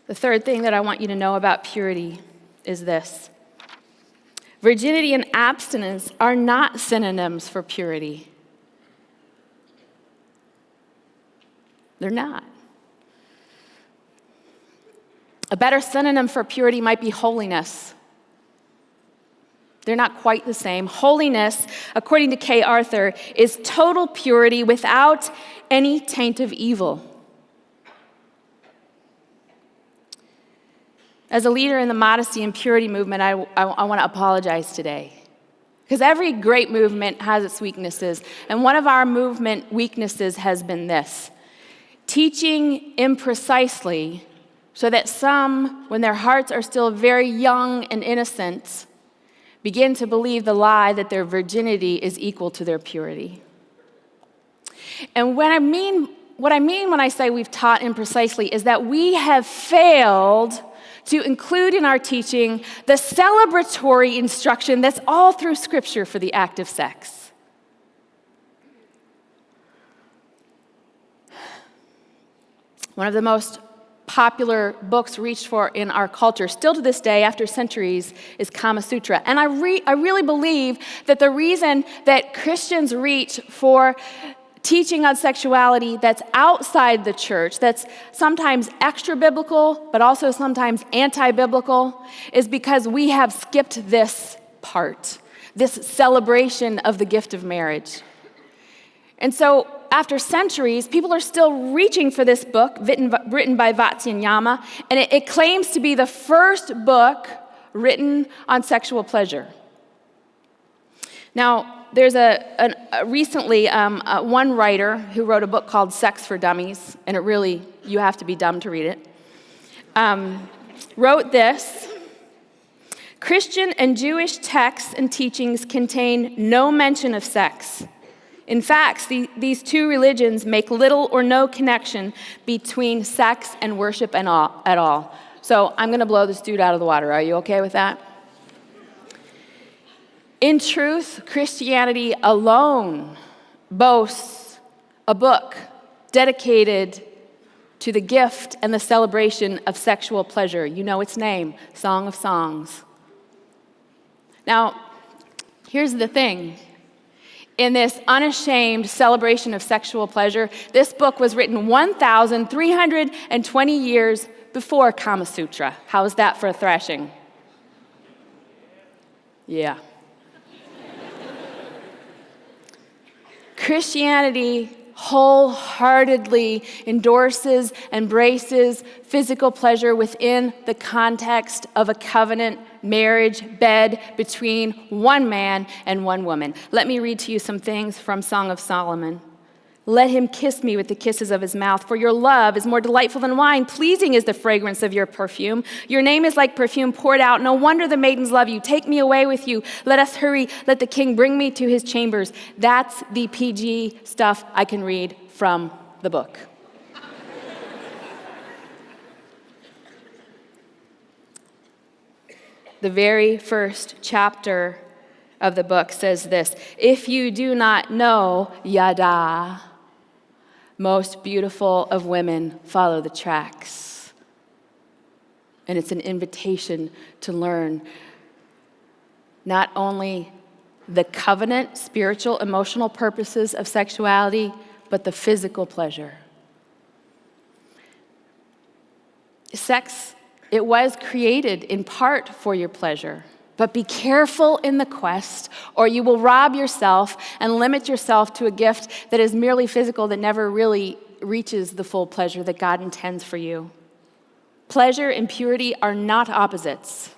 The third thing that I want you to know about purity is this. Virginity and abstinence are not synonyms for purity. They're not. A better synonym for purity might be holiness. They're not quite the same. Holiness, according to Kay Arthur, is total purity without any taint of evil. As a leader in the modesty and purity movement, I want to apologize today. Because every great movement has its weaknesses. And one of our movement weaknesses has been this: teaching imprecisely so that some, when their hearts are still very young and innocent, begin to believe the lie that their virginity is equal to their purity. And what I mean when I say we've taught imprecisely is that we have failed to include in our teaching the celebratory instruction that's all through Scripture for the act of sex. One of the most popular books reached for in our culture, still to this day, after centuries, is Kama Sutra. And I really believe that the reason that Christians reach for teaching on sexuality that's outside the church, that's sometimes extra-biblical, but also sometimes anti-biblical, is because we have skipped this part, this celebration of the gift of marriage. And so, after centuries, people are still reaching for this book written by Vatsyayana, and it claims to be the first book written on sexual pleasure. Now, there's recently one writer who wrote a book called Sex for Dummies, and you have to be dumb to read it, wrote this: Christian and Jewish texts and teachings contain no mention of sex. In fact, these two religions make little or no connection between sex and worship at all. So I'm going to blow this dude out of the water. Are you okay with that? In truth, Christianity alone boasts a book dedicated to the gift and the celebration of sexual pleasure. You know its name, Song of Songs. Now, here's the thing. In this unashamed celebration of sexual pleasure, this book was written 1,320 years before Kama Sutra. How is that for a thrashing? Yeah. Christianity wholeheartedly endorses, embraces physical pleasure within the context of a covenant marriage bed between one man and one woman. Let me read to you some things from Song of Solomon. Let him kiss me with the kisses of his mouth, for your love is more delightful than wine. Pleasing is the fragrance of your perfume. Your name is like perfume poured out. No wonder the maidens love you. Take me away with you. Let us hurry. Let the king bring me to his chambers. That's the PG stuff I can read from the book. The very first chapter of the book says this: if you do not know Yada, most beautiful of women, follow the tracks. And it's an invitation to learn not only the covenant, spiritual, emotional purposes of sexuality, but the physical pleasure. Sex, it was created in part for your pleasure. But be careful in the quest, or you will rob yourself and limit yourself to a gift that is merely physical, that never really reaches the full pleasure that God intends for you. Pleasure and purity are not opposites.